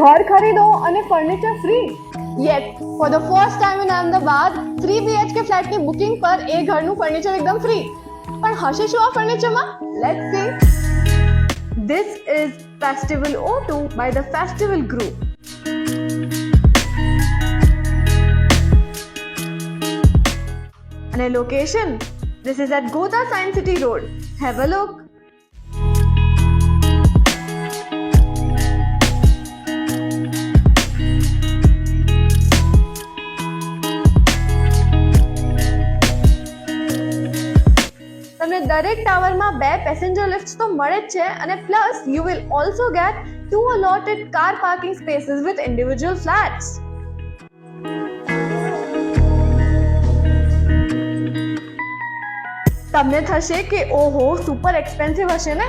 ઘર ખરીદો અને furniture free. Yes, for the first time in Ahmedabad 3 BHK ફ્લેટની બુકિંગ પર એ ઘરનું ફર્નિચર એકદમ ફ્રી. પણ હશે શું આ ફર્નિચરમાં? Let's see. This is Festival O2 by the Festival Group. And a location? This is at Godha Science City Road. Have a look. તમને દરેક ટાવરમાં 2 પેસેન્જર લિફ્ટ્સ તો મળે જ છે અને plus you will also get 2 allotted car parking spaces with individual flats. તમને થશે કે ઓહો સુપર એક્સપેન્સિવ હશે ને,